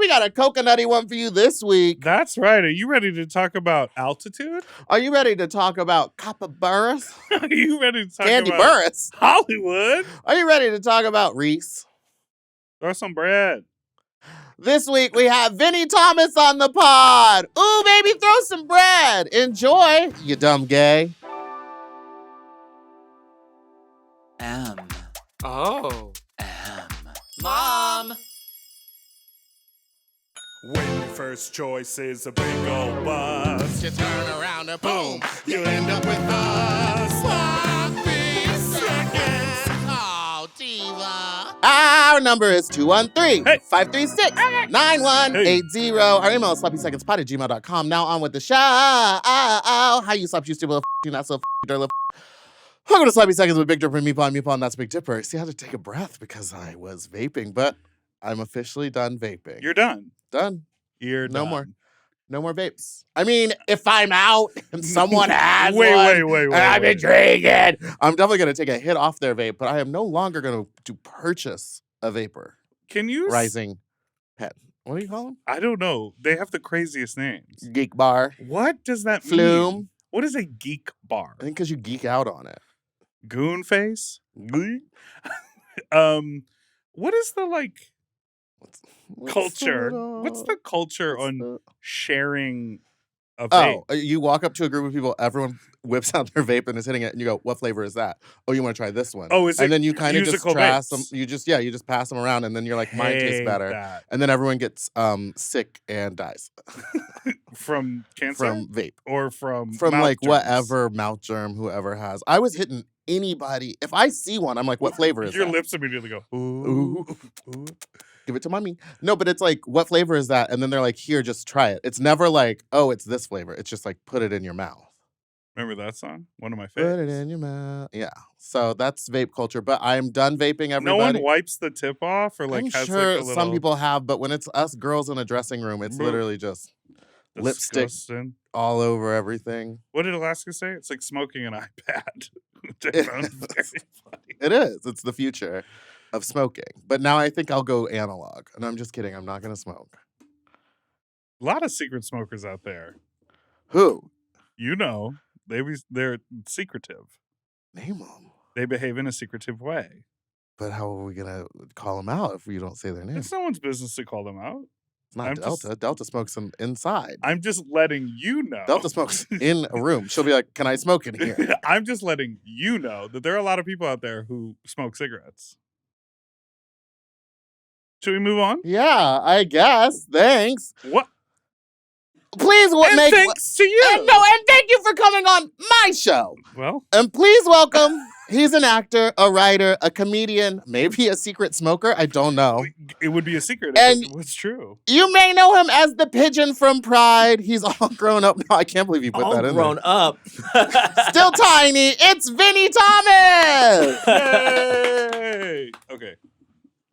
got a coconutty one for you this week. That's right. Are you ready to talk about altitude? Are you ready to talk about capybaras? Are you ready to talk Candy about Burris? Hollywood? Are you ready to talk about Reese? Throw some bread. This week we have Vinny Thomas on the pod. Ooh, baby, throw some bread. Enjoy, you dumb gay. Oh. Mom! When your first choice is a big old bus, You turn around and boom, you end up with us. sloppy seconds. Oh, diva. Our number is 213 Hey. 536 9180. Our email is sloppysecondspod@gmail.com. Now on with the show. How you slap you stupid little you not so dirty little Welcome to Sloppy Seconds with Big Dipper and Meatball, and that's Big Dipper. See, I had to take a breath because I was vaping, but I'm officially done vaping. You're done. Done. You're No done. more. No more vapes. I mean, if I'm out and someone has Wait. and I've been drinking, I'm definitely going to take a hit off their vape, but I am no longer going to purchase a vapor. Can you? Rising pen. What do you call them? I don't know. They have the craziest names. Geek bar. What does that mean? Flume. What is a geek bar? I think because you geek out on it. Goon face? Geek? What is the What's culture? the- What's the culture what's on the- sharing a vape? Oh, you walk up to a group of people, everyone whips out their vape and is hitting it, and you go, "What flavor is that?" Oh, you want to try this one? Oh, is it And then you kind of just musical pass them. vapes? You just pass them around, and then you're like, "Mine tastes Hate better." that. And then everyone gets sick and dies From cancer? from vape, or from from mouth like germs? whatever mouth germ whoever has. I was hitting anybody. If I see one, I'm like, "What flavor is Your that?" lips immediately go, Ooh. Give it to mommy. No, but it's like, "What flavor is that?" And then they're like, "Here, just try it." It's never like, "Oh, it's this flavor." It's just like, put it in your mouth. Remember that song? One of my Put it favorites. in your mouth. Yeah. So that's vape culture. But I'm done vaping, everybody. No one wipes the tip off or I'm has sure like a little some people have, but when it's us girls in a dressing room, it's Boo. literally just lipstick disgusting. all over everything. What did Alaska say? It's like smoking an iPad. Which I found very funny. It is. It's the future of smoking. But now I think I'll go analog. And I'm just kidding. I'm not going to smoke. A lot of secret smokers out there. Who? You know, they're secretive. Name them. They behave in a secretive way. But how are we going to call them out if we don't say their name? It's no one's business to call them out. It's not I'm Delta. just- Delta smokes them inside. I'm just letting you know. Delta smokes in a room. She'll be like, "Can I smoke in here?" I'm just letting you know that there are a lot of people out there who smoke cigarettes. Should we move on? Yeah, I guess. Thanks. What? Please And make thanks to you. and thank you for coming on my show. Well, And please welcome, he's an actor, a writer, a comedian, maybe a secret smoker. I don't know. it would be a secret And- if it was true. You may know him as the pigeon from Pride. He's all grown up now. I can't believe you put All that in grown up. there. Still tiny. It's Vinny Thomas. Yay! Okay.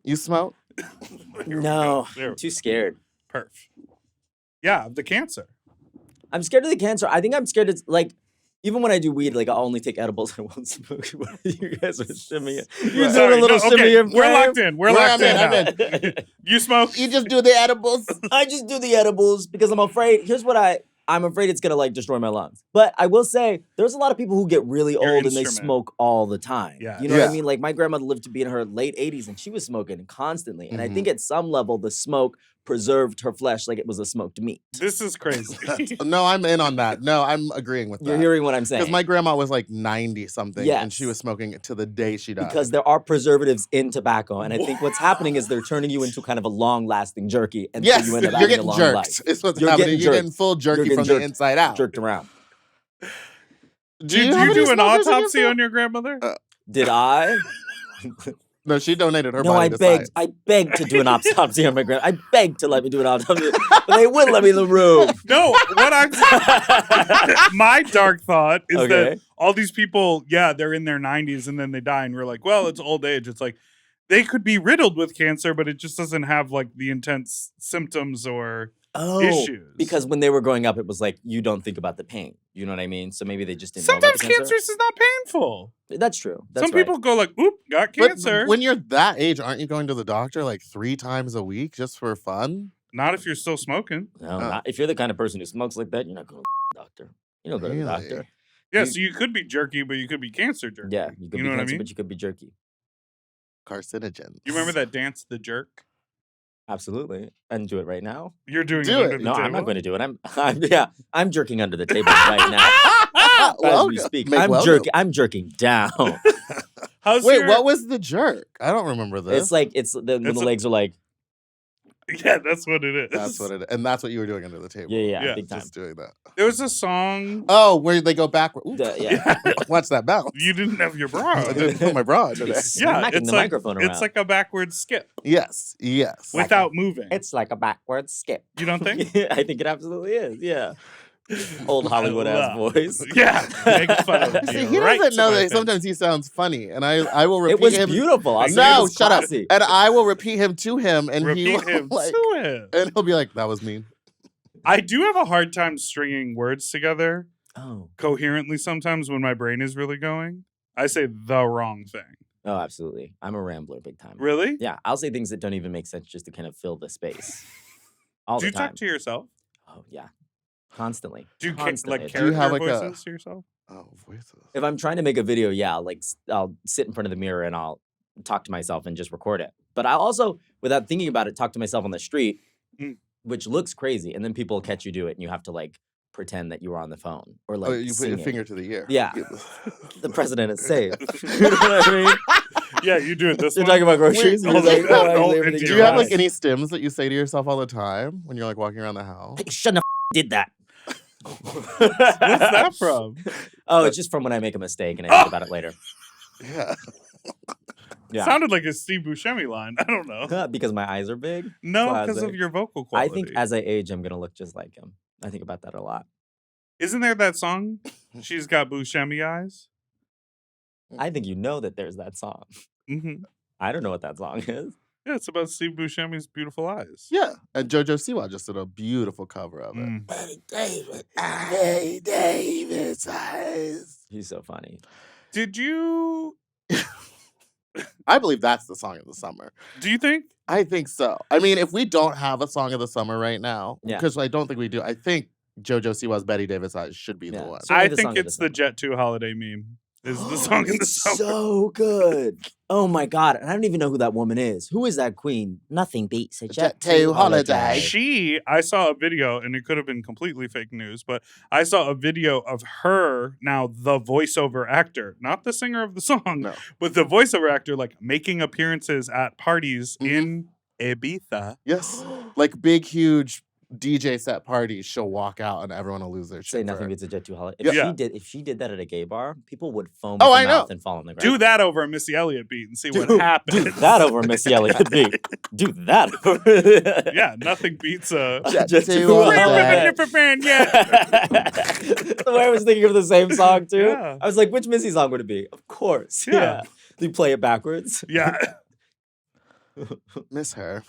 You smoke? No, There. I'm too scared. Perf. Yeah, the cancer. I'm scared of the cancer. I think I'm scared of, like, even when I do weed, like, I'll only take edibles. I won't smoke. You guys are shimmying. You're Right. doing a little okay, shimmy in we're frame. locked in. We're Well, locked I'm in. in, now. You smoke? You just do the edibles? I just do the edibles because I'm afraid. Here's what I'm afraid it's gonna like destroy my lungs. But I will say there's a lot of people who get really Your old and they instrument. smoke all the time. Yeah. You know what Yeah. I mean? Like my grandmother lived to be in her late 80s and she was smoking constantly. And I Mhm. think at some level the smoke preserved her flesh like it was a smoked meat. This is crazy. No, I'm in on that. No, I'm agreeing with that. You're hearing what I'm saying? Because my grandma was like 90 something and she Yes. was smoking to the day she died. Because there are preservatives in tobacco. And I think what's happening is they're turning you into kind of a long-lasting jerky. And yes, so you end up you're having a getting long jerked. life. It's what's You're happening. getting You're jerked. getting full jerky getting from jerked. the inside out. Jerked around. Did you have any do an smokers in your autopsy family? on your grandmother? Did I? No, she donated her No, body I to begged. science. I begged to do an autopsy on my grand. I begged to let me do an autopsy, but they wouldn't let me in the room. No, what I'm my dark thought is Okay. that all these people, yeah, they're in their 90s and then they die, and we're like, well, it's old age. It's like they could be riddled with cancer, but it just doesn't have like the intense symptoms or issues. Because when they were growing up, it was like you don't think about the pain. You know what I mean? So maybe they just didn't. know sometimes about the cancer is not painful. That's true. That's Some right. people go like, oop, got But cancer. when you're that age, aren't you going to the doctor like 3 times a week just for fun? Not if you're still smoking. No, not, if you're the kind of person who smokes like that, you're not going to the doctor. You don't go to the Really? doctor. Yeah, so you could be jerky, but you could be cancer jerky. Yeah, you could You be know what I cancer, mean? but you could be jerky. Carcinogens. You remember that dance, the jerk? Absolutely. And do it right now. You're doing Do it under it. the No, table? I'm not going to do it. I'm jerking under the table right now. As Welcome. we speak. Make welcome. I'm jerking down. How's Wait, your... what was the jerk? I don't remember this. It's like when the legs are like, Yeah, that's what it is. That's what it is. And that's what you were doing under the table. yeah, big time. Just doing that. There was a song... Oh, where they go backward. Ooh. Yeah. Watch that bounce. You didn't have your bra. I didn't put my bra on today. Yeah, Smacking it's the like microphone around. it's like a backward skip Yes. without moving. It's like a backward skip. You don't think? I think it absolutely is. Yeah. Old Hollywood ass voice. Yeah, make fun of See, you he right doesn't to know my that face. sometimes he sounds funny, and I will repeat It was him. beautiful. I'll say it No, was shut up. classy. And I will repeat him to him, and he Repeat will him like, to him. and he'll be like, "That was mean." I do have a hard time stringing words together Oh. coherently sometimes when my brain is really going. I say the wrong thing. Oh, absolutely. I'm a rambler big time. Really? Yeah, I'll say things that don't even make sense just to kind of fill the space. All Do the you time. talk to yourself? Oh, yeah. Constantly. Do you Constantly. like Do you character have, like, voices to yourself? Oh, voices. If I'm trying to make a video, yeah, I'll sit in front of the mirror and I'll talk to myself and just record it. But I'll also, without thinking about it, talk to myself on the street, which looks crazy. And then people catch you do it and you have to like pretend that you were on the phone or like Oh, you put sing your it. finger to the ear. Yeah. The president is safe. You know what I mean? Yeah, you do it this You're one. talking about groceries. Wait, and you're hold like, on. oh, Hold everything it to Do is you have right. like any stims that you say to yourself all the time when you're like walking around the house? You shouldn't have did that. What's that from? Oh, it's just from when I make a mistake and I think about it later. Yeah. Yeah. Sounded like a Steve Buscemi line. I don't know. Because my eyes are big. No, because Classic. of your vocal I quality. think as I age, I'm gonna look just like him. I think about that a lot. Isn't there that song? She's got Buscemi eyes. I think you know that there's that song. Mm-hmm. I don't know what that song is. Yeah, it's about Steve Buscemi's beautiful eyes. Yeah. And JoJo Siwa just did a beautiful cover of it. Mm. Betty Davis eyes. He's so funny. Did you? I believe that's the song of the summer. Do you think? I think so. I mean, if we don't have a song of the summer right now, Yeah. because I don't think we do, I think JoJo Siwa's Betty Davis eyes should be the Yeah. one. So- Certainly I the think song of the it's the summer. Jet 2 holiday meme. Is the song in the It's summer. so good. Oh my god. And I don't even know who that woman is. Who is that queen? Nothing beats a Jet Jet 2 2 holiday. I saw a video, and it could have been completely fake news, but I saw a video of her, now the voiceover actor, not the singer of the song, No. but the voiceover actor, like making appearances at parties Mhm. in Ibiza. Yes. Like big, huge DJ set parties, she'll walk out and everyone will lose their shit. Say for nothing her. beats a Jet 2 holiday. Yeah. If she did that at a gay bar, people would foam Oh, at I the know. mouth and fall on the ground. Do that over a Missy Elliott beat and see what Do happens. that over Missy Elliott beat. Do that over. Yeah, nothing beats a. Jet Jet 2 2 holiday. The way I was thinking of the same song too. Yeah. I was like, which Missy song would it be? Of course. Yeah. Yeah. You play it backwards. Yeah. Miss her.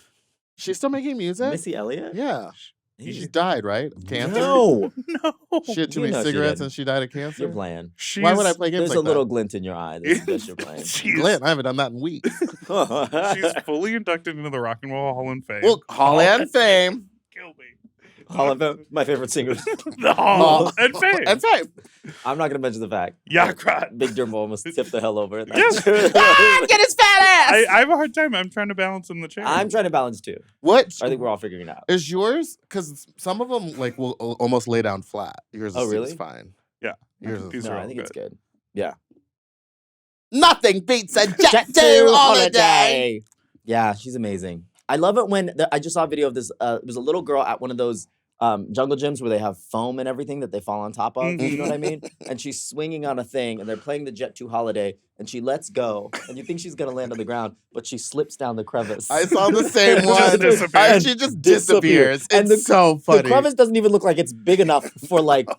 She's still making music? Missy Elliott? Yeah. He's- She died, right? Of cancer? No. No. She had too You many know she cigarettes didn't. and she died of cancer? You're playing. Why would I play games There's like a little that? glint in your eye that you're playing. Glenn, I haven't done that in weeks. She's fully inducted into the Rock and Roll Hall of Fame. Well, Hall and Fame. Kill me. Hall of Fame, my favorite singer. The Hall Hall and Fame. And Fame. I'm not going to mention the fact. Yakrat. Big Dermo almost tipped the hell over. Yes. Get his fat ass! I have a hard time. I'm trying to balance in the chair. I'm trying to balance too. What I think we're all figuring it out. is yours? Because some of them like will almost lay down flat. Yours Oh, seems really? fine. Yeah. Yours is These No, are I all think it's good. good. Yeah. Nothing beats a Jet 2 holiday. Yeah, she's amazing. I love it when I just saw a video of this. There was a little girl at one of those jungle gyms where they have foam and everything that they fall on top of. You know what I mean? And she's swinging on a thing, and they're playing the Jet 2 holiday, and she lets go, and you think she's gonna land on the ground, but she slips down the crevice. I saw the same Just one. disappears. And she just disappears. And It's so funny. The crevice doesn't even look like it's big enough for like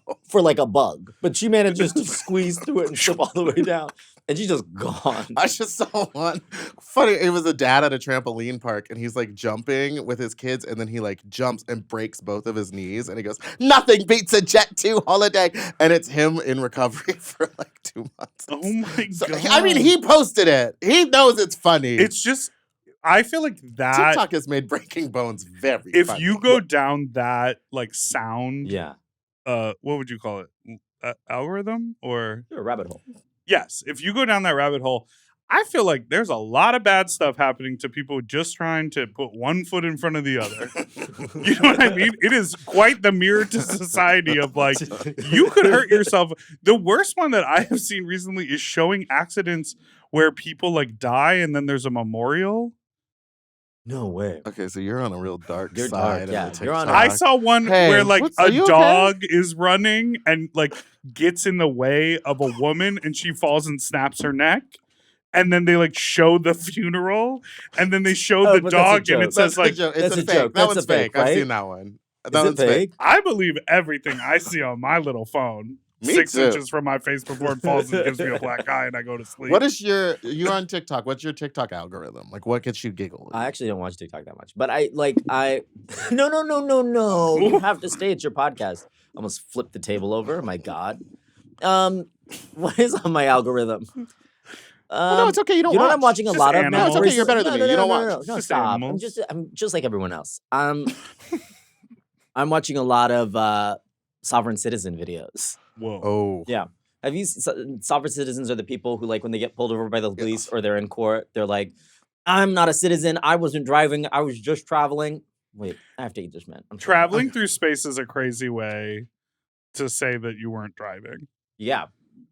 a bug, but she manages to squeeze through it and slip all the way down, and she's just gone. I just saw one. Funny, it was a dad at a trampoline park, and he's like jumping with his kids, and then he like jumps and breaks both of his knees, and he goes, "Nothing beats a Jet 2 holiday," and it's him in recovery for like 2 months. Oh my So, god. I mean, he posted it. He knows it's funny. It's just I feel like that. TikTok has made breaking bones very. If funny. you go down that like sound, Yeah. what would you call it? Algorithm or You're a rabbit hole. yes? If you go down that rabbit hole, I feel like there's a lot of bad stuff happening to people just trying to put one foot in front of the other. You know what I mean? It is quite the mirror to society of like, you could hurt yourself. The worst one that I have seen recently is showing accidents where people like die and then there's a memorial. No way. Okay, so you're on a real dark You're side. dark, yeah. Of the You're on TikTok. I saw one Hey, where like are a you okay? dog is running and like gets in the way of a woman and she falls and snaps her neck. And then they like show the funeral and then they show Oh, the but that's a dog and joke. it says like, joke. that's It's a a fake. joke. That That's one's a fake, I've right? seen that one. That Is it one's fake. fake? I believe everything I see on my little phone. Me 6 too. inches from my face before it falls and gives me a black eye and I go to sleep. What is you're on TikTok? What's your TikTok algorithm? Like, what gets you giggle? I actually don't watch TikTok that much, but no. You have to stay at your podcast. Almost flipped the table over. My God. What is on my algorithm? no, it's okay. You don't. You know watch. what I'm watching a Just lot of animals. now? No, it's okay, you're better than me. You don't watch. No, It's just stop. animals. I'm just like everyone else. I'm watching a lot of sovereign citizen videos. Whoa. Oh, Yeah. Have you sovereign citizens are the people who like when they get pulled over by the police or they're in court, they're like, I'm not a citizen. I wasn't driving. I was just traveling. Wait, I have to eat this, man. I'm sorry. Traveling through space is a crazy way to say that you weren't driving. Yeah.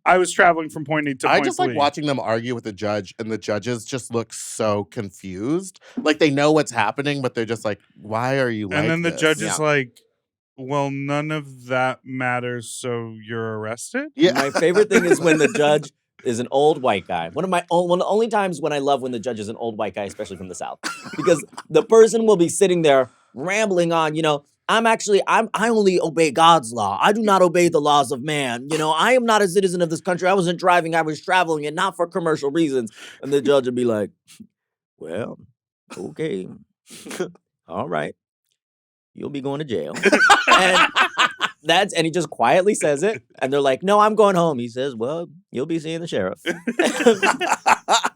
I was traveling from point A to I point just like B. watching them argue with the judge, and the judges just look so confused. Like they know what's happening, but they're just like, "Why are you?" And then the this? judge is like, well, none of that matters, so you're arrested? Yeah. My favorite thing is when the judge is an old white guy. One of the only times when I love when the judge is an old white guy, especially from the South, because the person will be sitting there rambling on, I only obey God's law. I do not obey the laws of man. I am not a citizen of this country. I wasn't driving. I was traveling and not for commercial reasons. And the judge would be like, well, okay. All right. You'll be going to jail. And he just quietly says it. And they're like, no, I'm going home. He says, well, you'll be seeing the sheriff.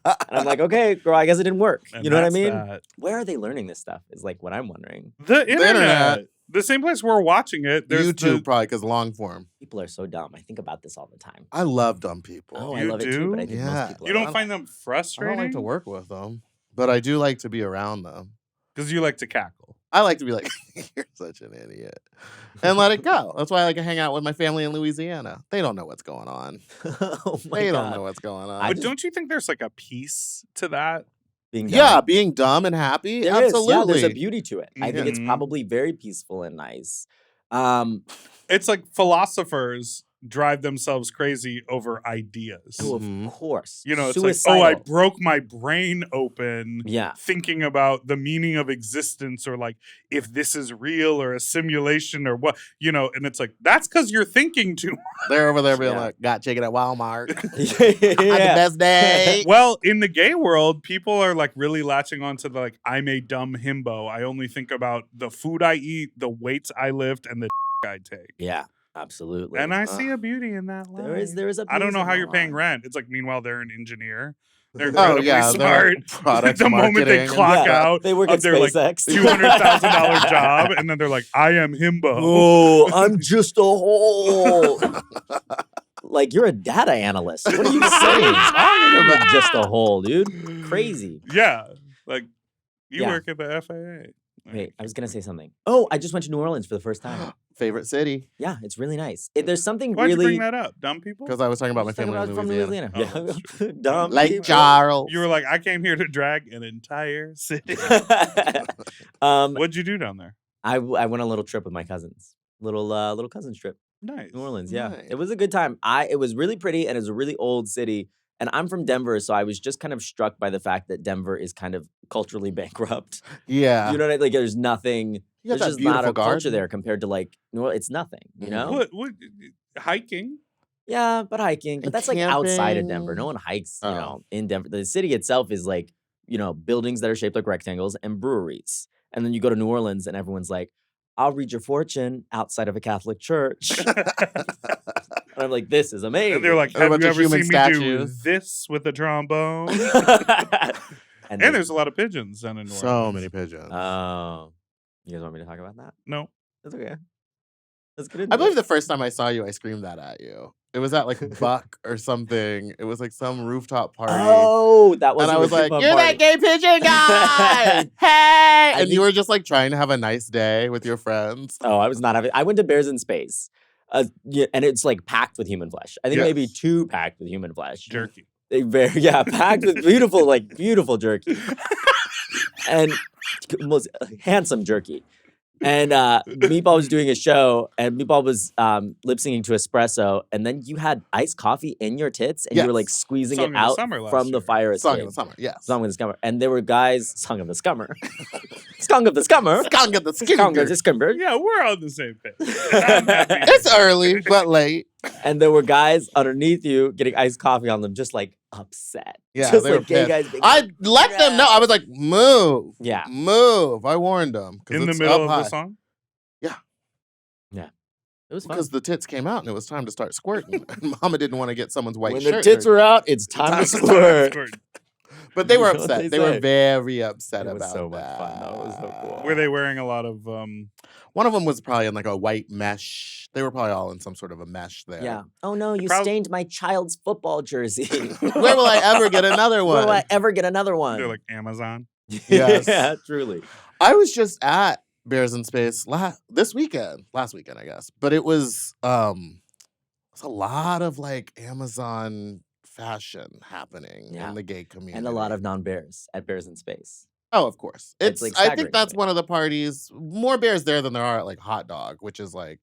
And I'm like, okay, girl, I guess it didn't work. And You know what I that's mean? that. Where are they learning this stuff is like what I'm wondering. The internet. internet. The same place we're watching it. There's YouTube probably because long form. People are so dumb. I think about this all the time. I love dumb people. Oh, I You love it too, but I do? think Yeah. most people You are. don't find them I frustrating? don't like to work with them, but I do like to be around them. Because you like to cackle. I like to be like, "You're such an idiot," and let it go. That's why I like to hang out with my family in Louisiana. They don't know what's going on. Oh my They God. don't know what's going on. I But just- don't you think there's like a piece to that? Being Yeah, dumb. being dumb and happy. There is. Absolutely. Yeah, there's a beauty to it. I think it's Mhm. probably very peaceful and nice. It's like philosophers drive themselves crazy over ideas. Oh, Mhm. of course. You know, it's Suicidal. like, oh, I broke my brain open Yeah. thinking about the meaning of existence or like if this is real or a simulation or what, and it's like, that's because you're thinking too much. They're over there being Yeah. like, got chicken at Walmart. yeah. Had the best day. Well, in the gay world, people are like really latching on to the like, I'm a dumb himbo. I only think about the food I eat, the weights I lift, and the I take. Yeah, absolutely. And I see a beauty in that there is a I don't beauty know in how that you're paying line. rent. It's like, meanwhile, they're an engineer. They're Oh, incredibly yeah, they're smart. product the moment they marketing. clock Yeah, out They work of at their like SpaceX. $200,000 job, and then they're like, I am himbo. Oh, I'm just a hole. Like you're a data analyst. What are you saying? You're just a hole, dude. Crazy. Yeah. Like, you Yeah. work at the FAA. Wait, I was gonna say something. Oh, I just went to New Orleans for the first time. Favorite city? Yeah, it's really nice. There's something Why'd you really. bring that up? Dumb people? Because I was talking about my Just talking family in about from Louisiana. Louisiana. Oh, Yeah. Dumb. Lake people. Charles. You were like, I came here to drag an entire city. What'd you do down there? I went on a little trip with my cousins. Little cousins trip. Nice. New Orleans, yeah. Nice. It was a good time. It was really pretty and it was a really old city. And I'm from Denver, so I was just kind of struck by the fact that Denver is kind of culturally bankrupt. Yeah. You know what I mean? Like there's nothing. You got There's that just not a beautiful culture garden. there compared to like New Orleans. It's nothing, you Mhm. know? What hiking? Yeah, but hiking. But And that's like outside of Denver. camping. No one hikes, Oh. in Denver. The city itself is like, buildings that are shaped like rectangles and breweries. And then you go to New Orleans and everyone's like, I'll read your fortune outside of a Catholic church. And I'm like, this is amazing. And they're like, A have bunch you of ever seen human me do statues. this with a trombone? And there's a lot of pigeons down in New So Orleans. many pigeons. Oh. You guys want me to talk about that? No. That's okay. Let's get into I believe it. the first time I saw you, I screamed that at you. It was at like Buck or something. It was like some rooftop party. Oh, that was. And I was like, "You're that gay pigeon guy! Hey!" And you were just like trying to have a nice day with your friends. Oh, I was not having. I went to Bears in Space, yeah, and it's like packed with human flesh. I think maybe Yes. too packed with human flesh. Jerky. Packed with beautiful jerky, and most handsome jerky. And Meatball was doing a show, and Meatball was lip syncing to Espresso, and then you had iced coffee in your tits, and you were like Yes. squeezing Song it of the out Summer last from the year. fire Song escape. of the summer, yes. Song of the Scummer. And there were guys, Song of the Scummer. Song of the Scummer. Skunk of the Song of the skinker. Scummer. Yeah, we're on the same page. I'm happy. It's early, but late. And there were guys underneath you getting iced coffee on them, just like upset. Yeah, just they were like gay pissed. guys. being I like, let them know. I was like, move. Yeah. Move. I warned them. In the it's middle up of high. the song? It was fun. Because the tits came out and it was time to start squirting. And Mama didn't want to get someone's white When shirt. the tits were out, it's time to squirt. But they were You know what upset. they They were say. very upset It was about so much that. fun, though. It was so cool. Were they wearing a lot of One of them was probably in like a white mesh. They were probably all in some sort of a mesh there. Yeah. Oh no, you Prob- stained my child's football jersey. Where will I ever get another Where one? will I ever get another one? they're like Amazon? Yes. Yeah, truly. I was just at Bears in Space last weekend, I guess. But it was a lot of like Amazon fashion happening Yeah. in the gay community. And a lot of non-bears at Bears in Space. Oh, of course. It's, It's like, I staggering think that's to me. one of the parties. More bears there than there are at like Hot Dog, which is like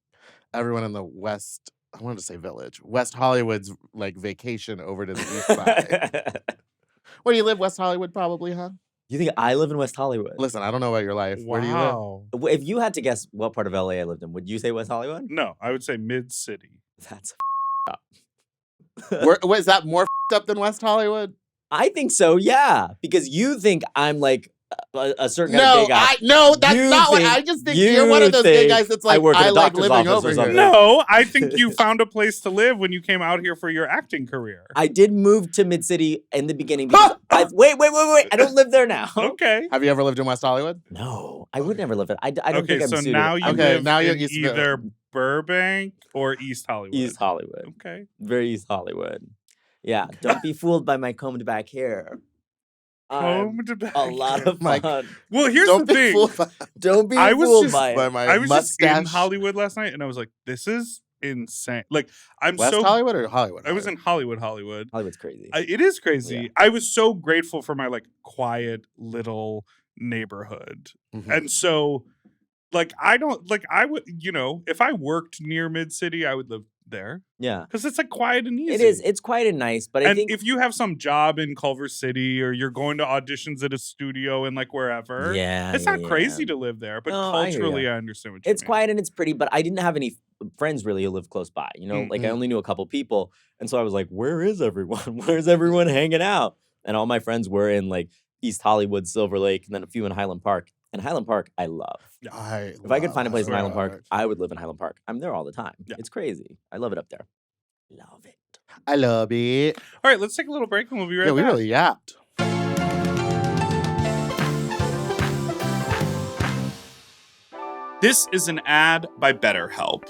everyone in the West. I wanted to say Village, West Hollywood's like vacation over to the East Side. Where do you live? West Hollywood, probably, huh? You think I live in West Hollywood? Listen, I don't know about your life. Where do you live? Wow. If you had to guess what part of LA I lived in, would you say West Hollywood? No, I would say mid-city. That's up. Is that more up than West Hollywood? I think so, yeah. Because you think I'm like a certain kind No, of gay guy. no, that's You not what think- I just think. You're one of those gay think guys that's I like, work at a I like doctor's living office or over here. something. No, I think you found a place to live when you came out here for your acting career. I did move to Mid City in the beginning. Because wait. I don't live there now. Okay. Have you ever lived in West Hollywood? No, I would never live there. I don't Okay, think I'm so suited. now you I'm Okay, live now you're in East either Burbank or East Hollywood. East Hollywood. Okay. Very East Hollywood. Yeah, don't be fooled by my combed back hair. Combed back A lot of Mike, fun. Well, here's Don't the be thing. fooled by, Don't be I was fooled just by by it. my I was just in mustache. Hollywood last night, and I was like, "This is insane!" Like, I'm West so. Hollywood or Hollywood? I was in Hollywood. Hollywood's crazy. It is crazy. Yeah. I was so grateful for my like quiet little neighborhood, Mhm. and so like I don't like I would if I worked near Mid City, I would live there Yeah. because it's like quiet and easy. It is. It's quiet and nice, but I And think if you have some job in Culver City or you're going to auditions at a studio and like wherever, yeah, it's yeah, not crazy yeah. to live there. But No, I hear culturally, ya. I understand what you It's mean. quiet and it's pretty, but I didn't have any friends really who lived close by. Like I Mhm. only knew a couple people, and so I was like, "Where is everyone? Where's everyone hanging out?" And all my friends were in like East Hollywood, Silver Lake, and then a few in Highland Park. And Highland Park, I love. If If I could find a place in Highland Highland Park, I would live in Highland Park. I'm there all the time. Yeah. It's crazy. I love it up there. Love it. I love it. All right, let's take a little break and we'll be right Yeah, we back. really yapped. This is an ad by BetterHelp.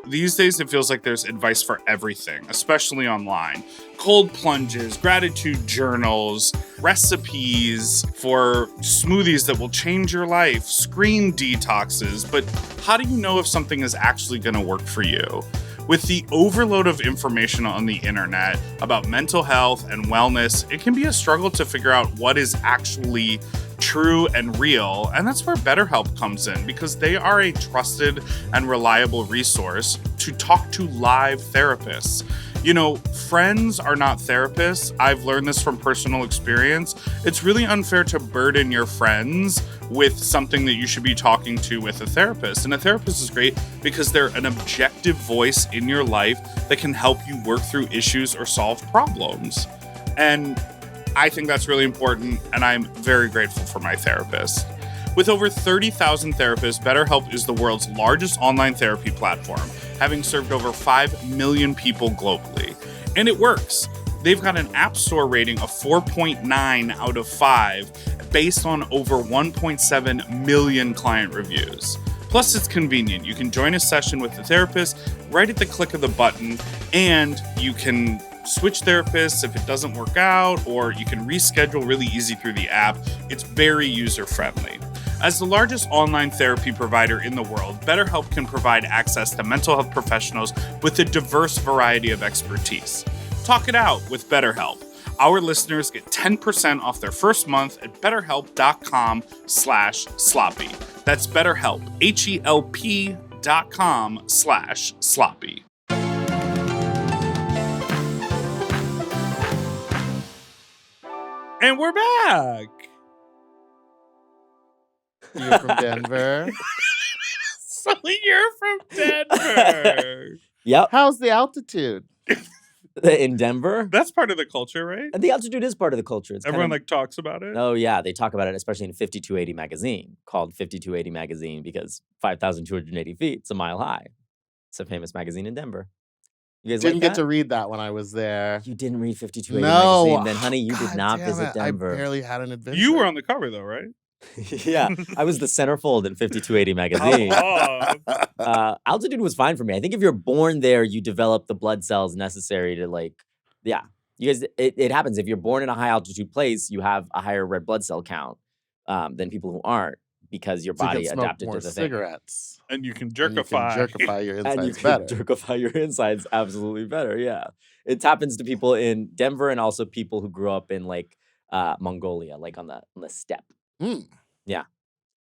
These days it feels like there's advice for everything, especially online. Cold plunges, gratitude journals, recipes for smoothies that will change your life, screen detoxes. But how do you know if something is actually going to work for you? With the overload of information on the internet about mental health and wellness, it can be a struggle to figure out what is actually true and real. And that's where BetterHelp comes in, because they are a trusted and reliable resource to talk to live therapists. Friends are not therapists. I've learned this from personal experience. It's really unfair to burden your friends with something that you should be talking to with a therapist. And a therapist is great because they're an objective voice in your life that can help you work through issues or solve problems. And I think that's really important, and I'm very grateful for my therapist. With over 30,000 therapists, BetterHelp is the world's largest online therapy platform, having served over 5 million people globally. And it works. They've got an App Store rating of 4.9 out of 5 based on over 1.7 million client reviews. Plus, it's convenient. You can join a session with a therapist right at the click of the button, and you can switch therapists if it doesn't work out, or you can reschedule really easy through the app. It's very user-friendly. As the largest online therapy provider in the world, BetterHelp can provide access to mental health professionals with a diverse variety of expertise. Talk it out with BetterHelp. Our listeners get 10% off their first month at betterhelp.com/sloppy. That's BetterHelp, HELP.com/sloppy. And we're back. You're from Denver. So you're from Denver. Yep. How's the altitude? In Denver? That's part of the culture, right? And the altitude is part of the culture. It's Everyone kind like talks about it. of, oh yeah, they talk about it, especially in 5280 magazine, called 5280 magazine because 5,280 feet, it's a mile high. It's a famous magazine in Denver. You guys Didn't like get that? to read that when I was there. You didn't read 5280 No. magazine, then honey, you God did not damn visit it. Denver. I barely had an adventure. You were on the cover though, right? Yeah, I was the centerfold in 5280 magazine. Oh. Altitude was fine for me. I think if you're born there, you develop the blood cells necessary to like, yeah. You guys, it happens. If you're born in a high altitude place, you have a higher red blood cell count than people who aren't because your So you body can smoke adapted more to the thing. cigarettes. And you can And you can jerkify. jerkify your And you insides can better. jerkify your insides absolutely better. Yeah. It happens to people in Denver and also people who grew up in like Mongolia, like on the steppe. Mm. Yeah.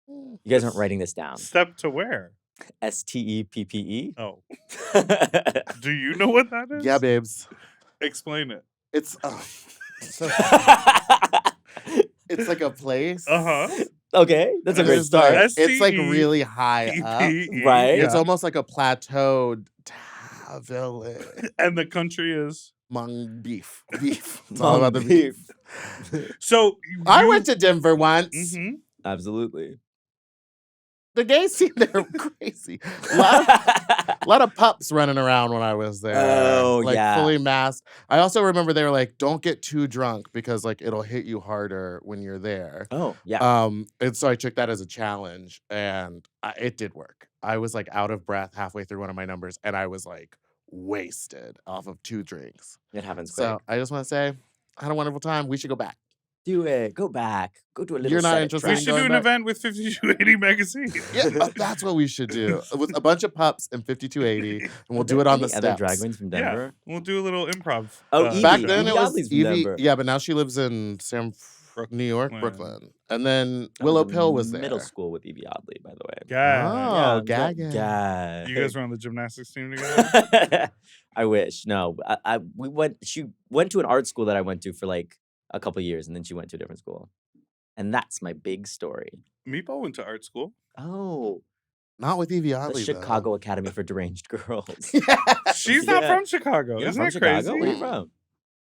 Mm. You guys aren't writing this down. Step to where? STEPPE. Oh. Do you know what that is? Yeah, babes. Explain it. It's it's like a place. Uh-huh. Okay, that's a great There's start. like- it's like STE. really high up. Right? It's Yeah. almost like a plateaued village. And the country is. Mung beef. Beef. It's all about the Mung beef. So I went to Denver once. Mhm. Absolutely. The gays seemed they were crazy. A lot of pups running around when I was there. Oh, like yeah. fully masked. I also remember they were like, don't get too drunk because like it'll hit you harder when you're there. Oh, yeah. And so I took that as a challenge and it did work. I was like out of breath halfway through one of my numbers and I was like wasted off of 2 drinks. It happens quick. So I just want to say, I had a wonderful time. We should go back. Do it. Go back. Go to a little You're not set of interested We in trash. should going do an back? event with 5280 magazine. Yeah, that's what we should do. With a bunch of pups in 5280, and we'll do it on the Any other steps. drag queens from Yeah. Denver? We'll do a little improv. Oh, Evie. Back Evie then it was Oddly's from Evie. Denver. Yeah, but now she lives in New York, Brooklyn. And then Willow Pill was there. Middle school with Evie Oddly, by the way. Yeah. Oh, gaga. Gag. You guys were on the gymnastics team together? I wish. No, she went to an art school that I went to for like a couple years, and then she went to a different school. And that's my big story. Meatball went to art school. Oh, Not with Evie the Oddly, Chicago Academy for Deranged Girls. though. She's not Yeah. from Chicago. You're Isn't from that Chicago? crazy? Where are you from?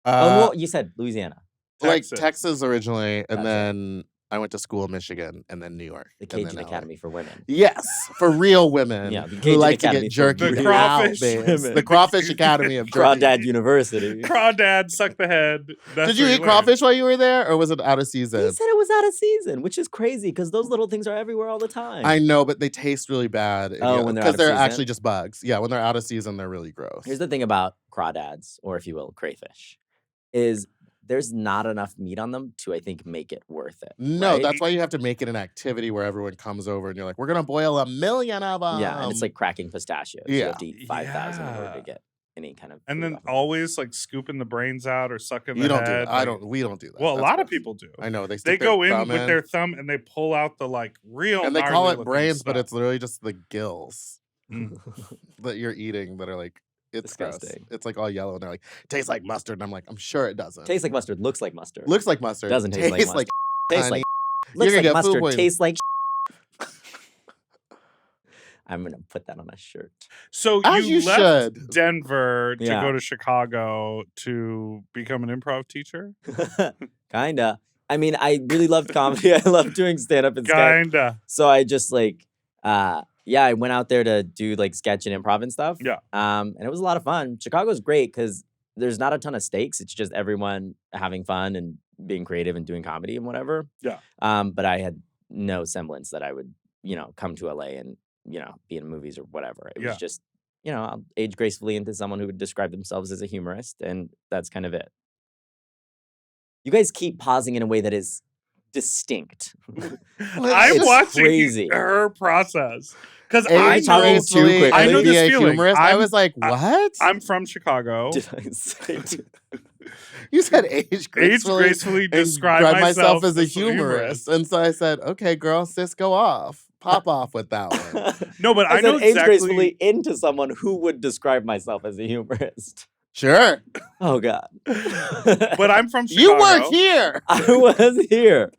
Oh, Uh, well, you said Louisiana. like Texas. Texas originally, and Gotcha. then I went to school in Michigan, and then New York. The and then Cajun LA. Academy for Women. Yes, for real women Yeah, the who Cajun like to Academy get for jerky The out, Crawfish babes. women. The Crawfish Academy of jerky. Crawdad University. Crawdad, suck the head. That's Did you where eat learn. crawfish while you were there, or was it out of He season? said it was out of season, which is crazy because those little things are everywhere all the time. I know, but they taste really bad. Oh, when they're out because of they're season? actually just bugs. Yeah, when they're out of season, they're really gross. Here's the thing about crawdads, or if you will, crayfish, is there's not enough meat on them to, I think, make it worth it. No, right? that's why you have to make it an activity where everyone comes over and you're like, we're gonna boil 1,000,000 of them. Yeah, and it's like cracking pistachios. You yeah. have to eat 5,000 in order Yeah. to get any kind of. And food then off of them. always like scooping the brains out or sucking you the don't do head. that. I like- don't. We don't do that. Well, a That's lot of gross. people do. I know they They stick their go in thumb with their thumb and they pull out the like real. and they call gnarly it looking brains, but stuff. it's literally just the gills Mm. that you're eating that are like it's gross. Disgusting. It's like all yellow, and they're like tastes like mustard, and I'm like, I'm sure it doesn't. Tastes like mustard, looks like mustard. Looks like mustard. Doesn't taste like tastes mustard. Tastes honey. like You're looks gonna like get food mustard, poisoning. tastes like. I'm gonna put that on a shirt. So As you left should. Denver to Yeah. go to Chicago to become an improv teacher. Kinda. I mean, I really loved comedy. I loved doing stand up and sketch. Kinda. So I just like, yeah, I went out there to do like sketch and improv and stuff. Yeah. And it was a lot of fun. Chicago's great because there's not a ton of stakes. It's just everyone having fun and being creative and doing comedy and whatever. Yeah. But I had no semblance that I would, come to LA and, be in movies or whatever. It was just, I'll age gracefully into someone who would describe themselves as a humorist, and that's kind of it. You guys keep pausing in a way that is distinct. I'm It's watching crazy. her process because Age I know gracefully quickly. I know and be this a feeling. humorist. I I'm- was like, what? I'm from Chicago. Did I say You said age Age gracefully. gracefully and describe myself as a humorist. And so I said, okay, girl, sis, go off. Pop off with that one. No, but I said know age exactly. gracefully into someone who would describe myself as a humorist. Sure. Oh God. But I'm from Chicago. You work here. I was here.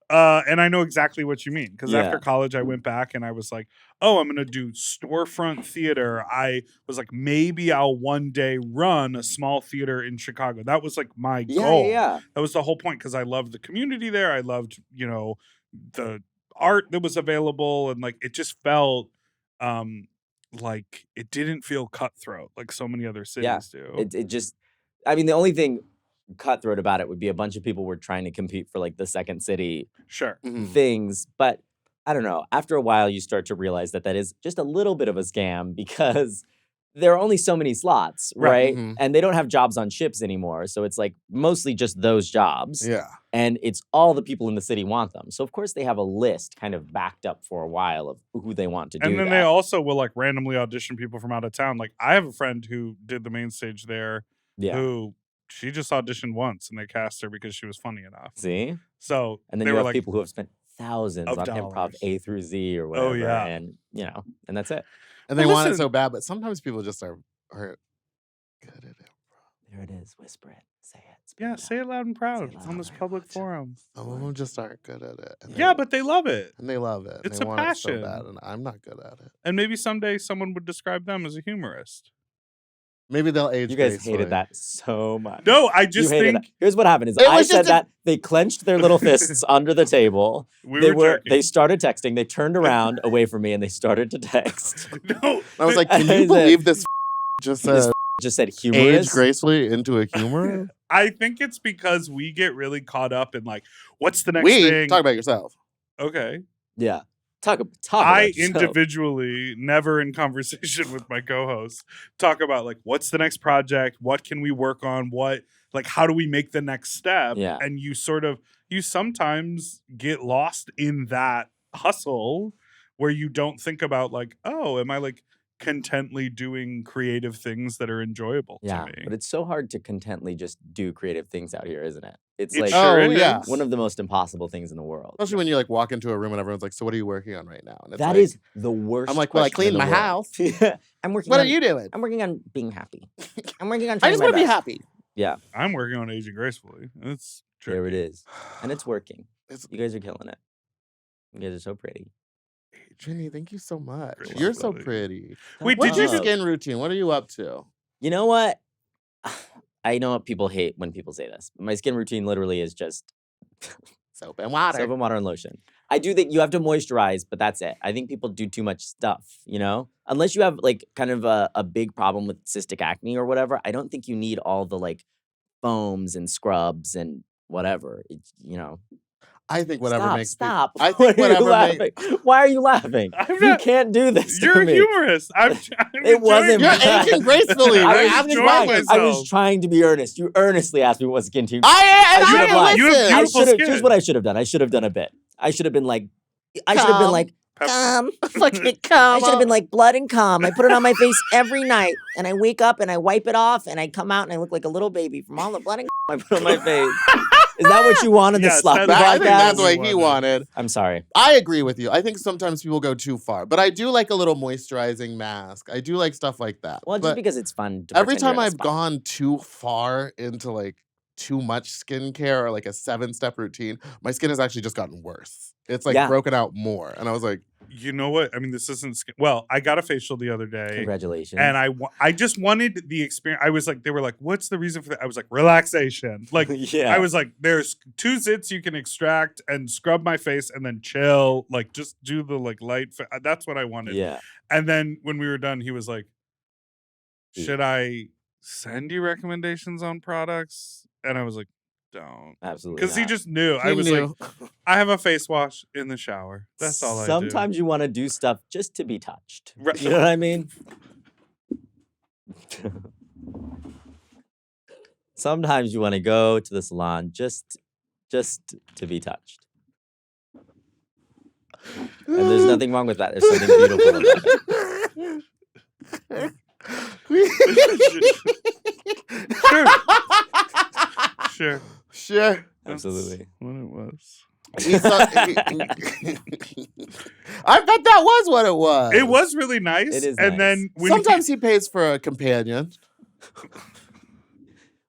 And I know exactly what you mean. Because Yeah. after college, I went back and I was like, oh, I'm going to do storefront theater. I was like, maybe I'll one day run a small theater in Chicago. That was like my goal. Yeah. That was the whole point because I loved the community there. I loved, the art that was available. And like, it just felt like it didn't feel cutthroat like so many other cities do. It just, I mean, the only thing cutthroat about it would be a bunch of people were trying to compete for like the second city Sure. things. But I don't know. After a while, you start to realize that is just a little bit of a scam because there are only so many slots, right? Mhm. And they don't have jobs on ships anymore. So it's like mostly just those jobs. Yeah. And it's all the people in the city want them. So of course they have a list kind of backed up for a while of who they want to do And then that. they also will like randomly audition people from out of town. Like I have a friend who did the main stage there Yeah. who she just auditioned once and they cast her because she was funny enough. See? So And then they you were have like, people who have spent thousands of on improv dollars. A through Z or whatever. Oh, yeah. And, and that's it. And they Well, want it listen- so bad, but sometimes people just are good at it. There it is. Whisper it. Say it. Speak yeah, say it loud and proud. Say it It's on loud this and public proud. forum. Some of them just aren't good at it. And Yeah, but they love it. and they love it. and it's they a want it so passion. bad, and I'm not good at it. And maybe someday someone would describe them as a humorist. Maybe they'll age. You guys gracefully. hated that so much. No, I You just hated think that. Here's what happened is It I was said just a- that they clenched their little fists under the table. we were joking. They started texting. They turned around away from me and they started to text. No, I was like, can I you said- believe this just This said Just said age humorous. gracefully into a humor? I think it's because we get really caught up in like, what's the next We thing? talk about yourself. Okay. Yeah. Talk I about yourself. individually, never in conversation with my co-hosts, talk about like, what's the next project? What can we work on? How do we make the next step? Yeah. And you sometimes get lost in that hustle where you don't think about like, oh, am I like contently doing creative things that are enjoyable Yeah, to me? but it's so hard to contently just do creative things out here, isn't it? It's It like sure Oh, is. yeah. one of the most impossible things in the world. Especially when you like walk into a room and everyone's like, "So what are you working on right now?" And it's That like, is the worst. I'm like, "Well, I question in cleaned the my world. house." I'm working. What on, are you doing? I'm working on being happy. I'm working on. I trying just my want to be best. happy. Yeah, I'm working on aging gracefully. It's tricky. there it is, and it's working. It's- You guys are killing it. You guys are so pretty. Vinny, thank you so much. Great You're work, so buddy. pretty. Wait, What's did your you Love. skin routine? What are you up to? You know what? I know what people hate when people say this. My skin routine literally is just Soap and water. soap and water and lotion. I do think you have to moisturize, but that's it. I think people do too much stuff, Unless you have like kind of a big problem with cystic acne or whatever, I don't think you need all the like foams and scrubs and whatever. It's, I think whatever stop, makes stop. I Why think are you whatever laughing? Why are you laughing? I'm You not- can't do this. to You're a me. humorist. I'm It wasn't You're bad. aging gracefully. I Right? was Ask me enjoying questions. myself. I was trying to be earnest. You earnestly asked me what skin tone. I should've am. lied. You have Listen. I beautiful should have. skin. Here's what I should have done. I should have done a bit. I should have been like, Fucking come. I should have been like blood and cum. I put it on my face every night, and I wake up and I wipe it off, and I come out and I look like a little baby from all the blood and cum I put on my face. Is that what you wanted? Yes, The sloppy that's- I think that's podcast? what he wanted. I'm sorry. I agree with you. I think sometimes people go too far, but I do like a little moisturizing mask. I do like stuff like that. Well, just But because it's fun. To every pretend you're time in a I've spa. gone too far into like too much skincare or like a 7-step routine, my skin has actually just gotten worse. It's like Yeah. broken out more. And I was like, You know what? I mean, this isn't. Well, I got a facial the other day. Congratulations. And I just wanted the experience. I was like, they were like, what's the reason for that? I was like, relaxation. Like, yeah. I was like, there's 2 zits you can extract and scrub my face and then chill. Like, just do the like light. That's what I wanted. Yeah. And then when we were done, he was like, should I send you recommendations on products, and I was like, don't. Absolutely. Because he just knew. I He was knew. like, I have a face wash in the shower. That's all I do. Sometimes you want to do stuff just to be touched. Right. You know what I mean? Sometimes you want to go to the salon just to be touched. And there's nothing wrong with that. There's something beautiful about it. Sure. Sure. Absolutely. What it was. I bet that was what it was. It was really nice. It is and nice. then when Sometimes he pays for a companion.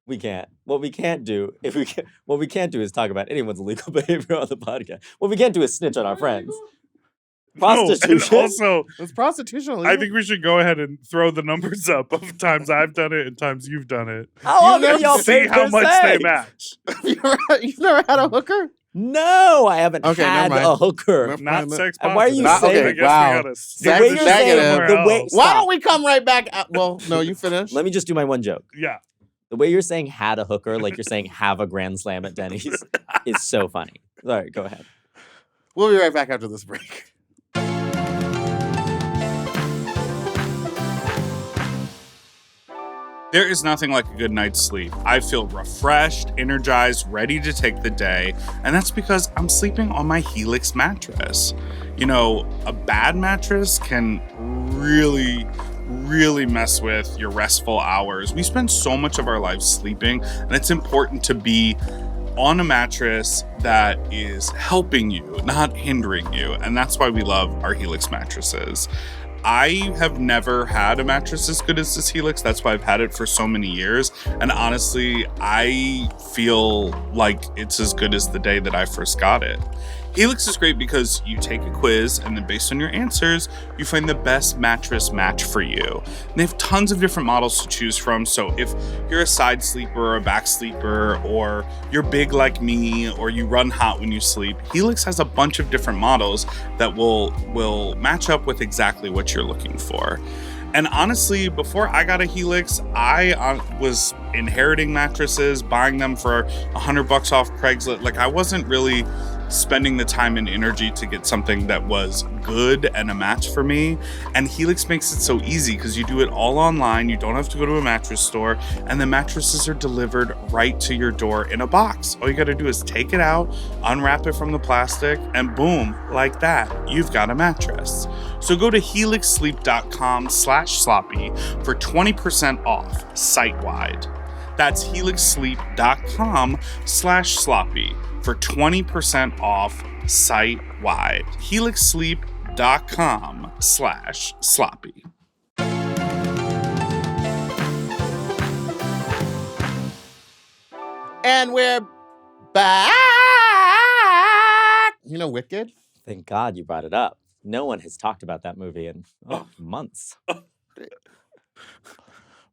We can't. What we can't do is talk about anyone's illegal behavior on the podcast. What we can't do is snitch on our friends. Prostitution. And also, It's prostitution. I think we should go ahead and throw the numbers up of times I've done it and times you've done it. How often y'all See pay how per much se? they match. You've never had a hooker? No, I haven't Okay, never had mind. a hooker. Never Not mind. sex And why are you positive. saying- I guess Wow. we gotta The Sex way is you're negative. saying, somewhere the way, else. Why stop. don't we come right back? Well, no, you finish. Let me just do my one joke. Yeah. The way you're saying had a hooker, like you're saying have a grand slam at Denny's, is so funny. All right, go ahead. We'll be right back after this break. There is nothing like a good night's sleep. I feel refreshed, energized, ready to take the day, and that's because I'm sleeping on my Helix mattress. You know, a bad mattress can really mess with your restful hours. We spend so much of our lives sleeping, and it's important to be on a mattress that is helping you, not hindering you, and that's why we love our Helix mattresses. I have never had a mattress as good as this Helix. That's why I've had it for so many years. And honestly, I feel like it's as good as the day that I first got it. Helix is great because you take a quiz and then based on your answers, you find the best mattress match for you. And they have tons of different models to choose from. So if you're a side sleeper or a back sleeper, or you're big like me, or you run hot when you sleep, Helix has a bunch of different models that will match up with exactly what you're looking for. And honestly, before I got a Helix, I was inheriting mattresses, buying them for $100 off Craigslist. Like, I wasn't really spending the time and energy to get something that was good and a match for me. And Helix makes it so easy because you do it all online. You don't have to go to a mattress store, and the mattresses are delivered right to your door in a box. All you got to do is take it out, unwrap it from the plastic, and boom, like that, you've got a mattress. So go to helixsleep.com/sloppy for 20% off site-wide. That's helixsleep.com/sloppy for 20% off site-wide. helixsleep.com/sloppy. And we're back. You know Wicked? Thank God you brought it up. No one has talked about that movie in months.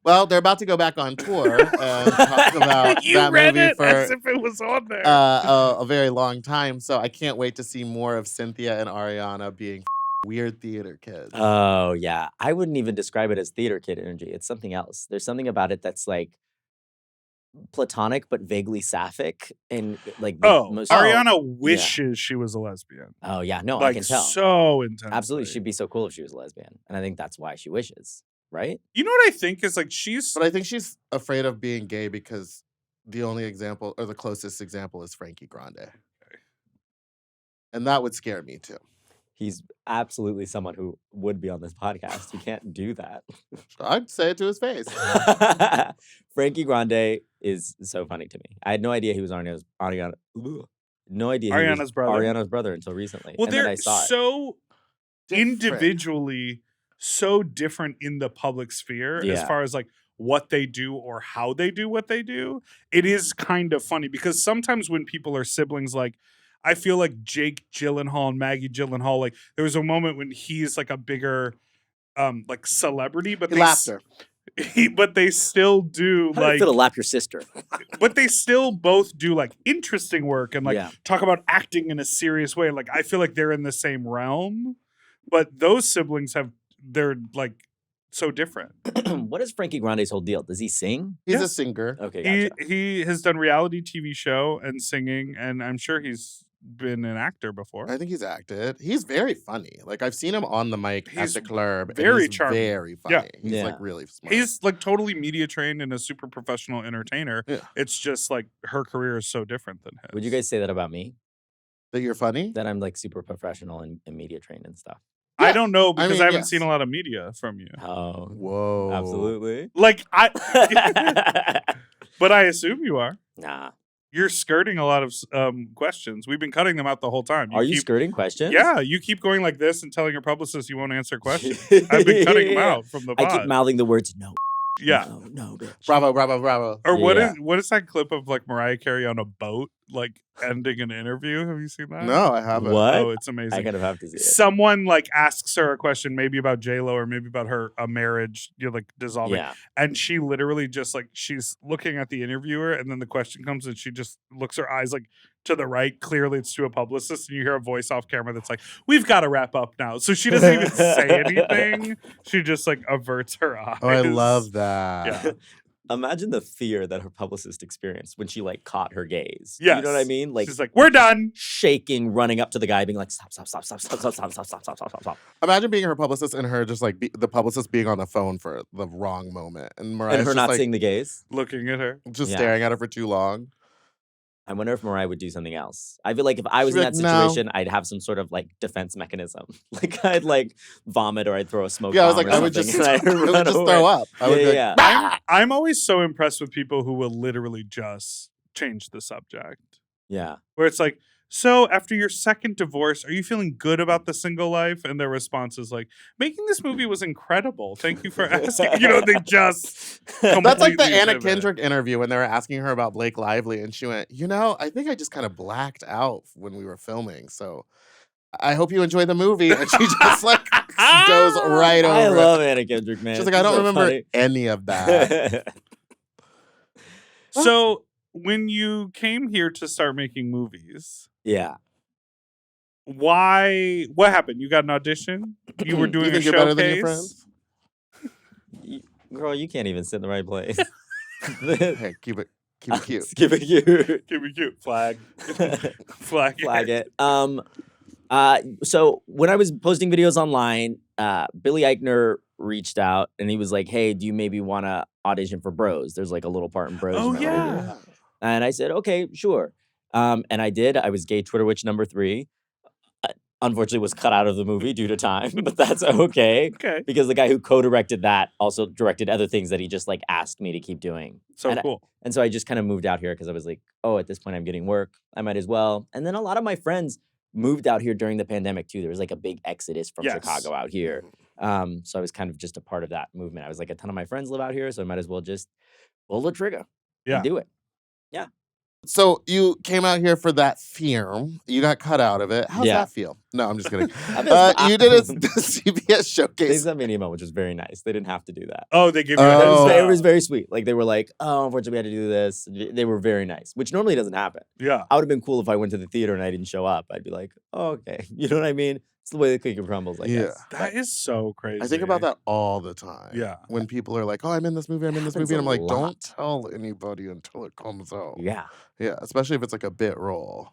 Well, they're about to go back on tour and talk about You that read movie it for as if it was on there. a very long time. So I can't wait to see more of Cynthia and Ariana being weird theater kids. Oh, yeah. I wouldn't even describe it as theater kid energy. It's something else. There's something about it that's like platonic but vaguely sapphic, and like the most. Ariana wishes she was a lesbian. Oh yeah, no, I Like, can tell. so intensely. Absolutely, she'd be so cool if she was a lesbian, and I think that's why she wishes, right? You know what I think is like she's But I think she's afraid of being gay because the only example or the closest example is Frankie Grande. And that would scare me too. He's absolutely someone who would be on this podcast. You can't do that. I'd say it to his face. Frankie Grande is so funny to me. I had no idea he was Ariana's brother. Ariana's brother until recently. well, and then they're I saw it. so Different. individually so different in the public sphere as Yeah. far as like what they do or how they do what they do. It is kind of funny because sometimes when people are siblings, like I feel like Jake Gyllenhaal and Maggie Gyllenhaal, like there was a moment when he's like a bigger like celebrity, but He lapped her. but they still do How did it like feel to lap your sister? but they still both do like interesting work and like Yeah. talk about acting in a serious way. Like I feel like they're in the same realm, but those siblings they're like so different. What is Frankie Grande's whole deal? Does he sing? He's a Yes. singer. Okay, gotcha. He has done reality TV show and singing, and I'm sure he's been an actor before. I think he's acted. He's very funny. Like I've seen him on the mic at He's the club. very and he's charming. Very funny. Yeah. He's Yeah. like really smart. He's like totally media trained and a super professional entertainer. Yeah. It's just like her career is so different than his. Would you guys say that about me? that you're funny. That I'm like super professional and media trained and stuff? I Yeah. don't know because I, mean, haven't yes. seen a lot of media from you. Oh, Whoa. absolutely. Like but I assume you are. Nah. You're skirting a lot of questions. We've been cutting them out the whole time. Are you keep, skirting questions? Yeah, you keep going like this and telling your publicist you won't answer questions. I've been cutting them out from the I pod. keep mouthing the words no. Yeah. No, bitch. Bravo, bravo, bravo. Or Yeah. what is that clip of like Mariah Carey on a boat, like ending an interview? Have you seen that? No, I haven't. What? Oh, it's I amazing. kind of have to see it. Someone like asks her a question, maybe about J-Lo or maybe about her a marriage, like dissolving. Yeah. And she literally just like she's looking at the interviewer, and then the question comes, and she just looks her eyes like to the right. Clearly, it's to a publicist, and you hear a voice off camera that's like, "We've got to wrap up now." So she doesn't even say anything. She just like averts her eyes. Oh, I love that. Yeah. Imagine the fear that her publicist experienced when she like caught her gaze. Yes. You know what I mean? Like She's like, "We're done." shaking, running up to the guy, being like, stop. Imagine being her publicist and her just like the publicist being on the phone for the wrong moment, and Mariah's And her just, not like, seeing the gaze. Looking at her. just Yeah. staring at her for too long. I wonder if Mariah would do something else. I feel like if I was She'd in be that like, "No." situation, I'd have some sort of like defense mechanism. Like I'd like vomit or I'd throw a smoke Yeah, I was bomb like, or I would something, just, and I'd I would run just away. throw up. I would be like, Yeah. "Bah!" I'm always so impressed with people who will literally just change the subject. Yeah. Where it's like, "So after your second divorce, are you feeling good about the single life?" And their response is like, "Making this movie was incredible. Thank you for asking." They just That's like the completely Anna pivot. Kendrick interview when they were asking her about Blake Lively, and she went, I think I just kind of blacked out when we were filming. So I hope you enjoy the movie. And she just like goes right over I it. love Anna Kendrick, man. She's like, I don't So remember funny. any of that. So when you came here to start making movies, Yeah. what happened? You got an audition? You were doing you think a you're better than your showcase? friends? Girl, you can't even sit in the right place. Hey, keep it cute. Give it cute. Give me cute. Flag. Flag. Flag it. So when I was posting videos online, Billy Eichner reached out and he was like, "Hey, do you maybe want to audition for Bros? There's like a little part in Bros." Oh, remember? yeah. And I said, "Okay, sure." And I did. I was gay Twitter witch number 3. Unfortunately, was cut out of the movie due to time, but that's okay Okay. because the guy who co-directed that also directed other things that he just like asked me to keep doing. So And cool. And so I just kind of moved out here because I was like, oh, at this point I'm getting work. I might as well. And then a lot of my friends moved out here during the pandemic too. There was like a big exodus from Yes. Chicago out here. So I was kind of just a part of that movement. I was like, a ton of my friends live out here, so I might as well just pull the trigger Yeah. and do it. So you came out here for that film. You got cut out of it. How's Yeah. that feel? No, I'm just kidding. I mean, You did a CBS They showcase. sent me an email, which was very nice. They didn't have to do that. Oh, they gave you It a Oh. was, heads it was up. very sweet. Like they were like, oh, unfortunately we had to do this. They were very nice, which normally doesn't happen. Yeah. I would have been cool if I went to the theater and I didn't show up. I'd be like, oh, okay. You know what I mean? It's the way the cookie crumbles, I Yeah. guess. That is so crazy. I think about that all the time. Yeah. When people are like, "Oh, I'm in this movie. I'm in this Happens movie," and I'm a like, lot. "Don't tell anybody until it comes out." Yeah. Yeah, especially if it's like a bit role.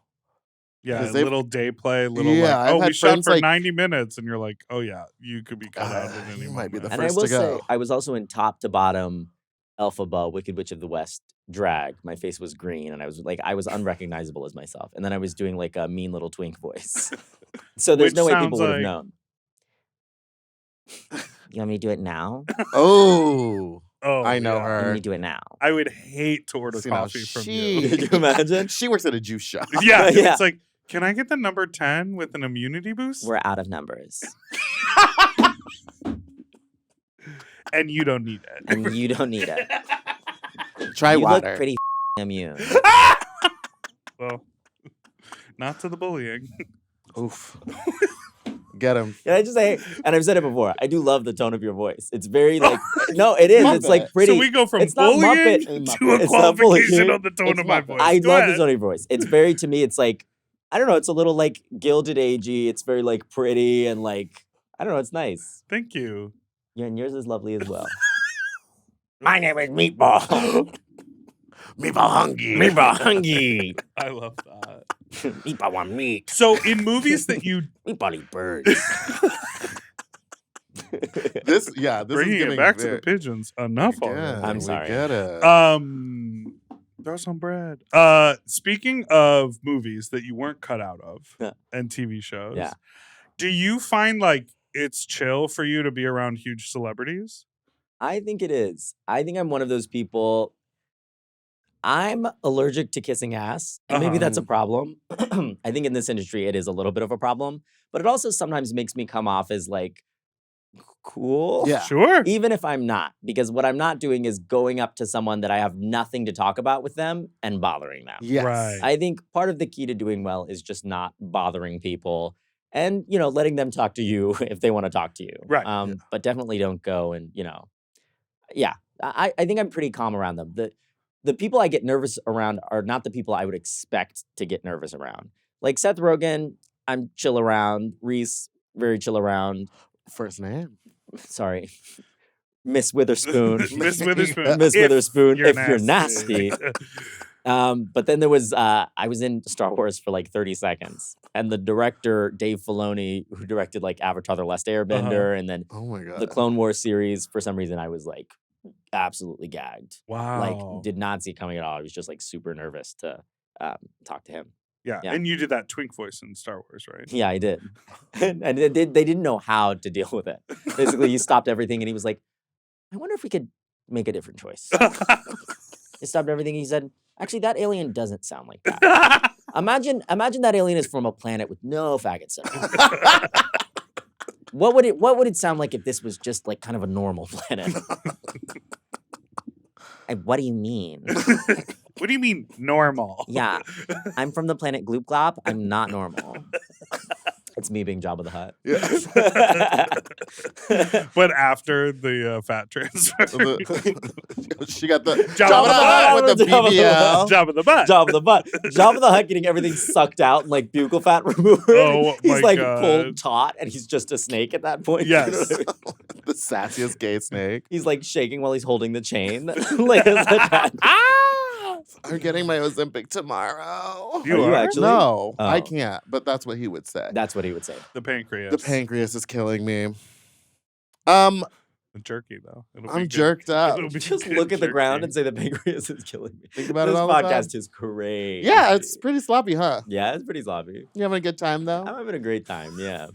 Yeah, 'Cause a they've- little day play, little Yeah, like, I've oh, we had shot friends, for like- 90 minutes, and you're like, oh yeah, you could be cut out at any you might be the moment. And I first will to go. say, I was also in top to bottom Elphaba, Wicked Witch of the West drag. My face was green and I was unrecognizable as myself. And then I was doing like a mean little twink voice. So there's Which no way sounds people would have like- known. You want me to do it now? Oh, Oh, I know yeah. You want her. me to do it now? I would hate to order See, now coffee from she- you. Could you imagine? She works at a juice shop. Yeah, Yeah. it's like, can I get the number 10 with an immunity boost? We're out of numbers. And you don't need it. And you don't need it. Try you water. look pretty immune. Well, not to the bullying. Oof. Get him. Can I just say, and I've said it before, I do love the tone of your voice. It's very like, no, it is. It's like Muppet. pretty. So we go from It's not bullying Muppet. to a It's not bullying. qualification of the tone It's of my Muppet. voice. I Go love ahead. the tone of your voice. It's very, to me, it's like, I don't know, it's a little like gilded agey. It's very like pretty and like, I don't know, it's nice. Thank you. Yeah, and yours is lovely as well. My name is Meatball. Meatball hungry. Meatball hungry. I love that. Meatball want meat. So in movies that you Meatball eat birds. This is bringing giving it back to very- the pigeons, enough Yeah, already. I'm we sorry. get it. Throw some bread. Speaking of movies that you weren't cut out of Yeah. and TV shows, Yeah. do you find like it's chill for you to be around huge celebrities? I think it is. I think I'm one of those people. I'm allergic to kissing ass, and maybe that's a problem. I think in this industry, it is a little bit of a problem, but it also sometimes makes me come off as like cool. Yeah. Sure. Even if I'm not, because what I'm not doing is going up to someone that I have nothing to talk about with them and bothering them. Yes. Right. I think part of the key to doing well is just not bothering people and, letting them talk to you if they want to talk to you. Right. But definitely don't go and, I think I'm pretty calm around them. The people I get nervous around are not the people I would expect to get nervous around. Like Seth Rogen, I'm chill around. Reese, very chill around. First name. Sorry. Miss Witherspoon. Miss Witherspoon. Miss Witherspoon, if you're nasty. nasty. But then there was, I was in Star Wars for like 30 seconds. And the director, Dave Filoni, who directed like Avatar The Last Airbender and then Oh my god. the Clone Wars series, for some reason I was like absolutely gagged. Wow. Like did not see it coming at all. I was just like super nervous to talk to him. yeah. yeah. And you did that twink voice in Star Wars, right? Yeah, I did. and they didn't know how to deal with it. Basically, he stopped everything and he was like, I wonder if we could make a different choice. He stopped everything. He said, actually, that alien doesn't sound like that. Imagine that alien is from a planet with no faggots in it. What would it sound like if this was just like kind of a normal planet? What do you mean? What do you mean normal? Yeah, I'm from the planet Gloop Glop. I'm not normal. It's me being Jabba the Hutt. But after the fat transfer. She got the Jabba the Hutt with the Jabba the BBL. Job of the butt. Jabba the Butt. Jabba the Hutt getting everything sucked out and like buccal fat removed. Oh, he's my like God. pulled taut and he's just a snake at that point. You know Yes. what I mean? The sassiest gay snake. He's like shaking while he's holding the chain. Like, it's like that. I'm getting my Ozempic tomorrow. You Are you are? actually? No, Oh. I can't. But that's what he would say. That's what he would say. The pancreas. The pancreas is killing me. The jerky, though. It'll be I'm good. jerked up. It'll be Just good look at the ground jerky. and say the pancreas is killing me. Think about This it all the podcast time. is crazy. Yeah, it's pretty sloppy, huh? Yeah, it's pretty sloppy. You having a good time though? I'm having a great time. Yeah.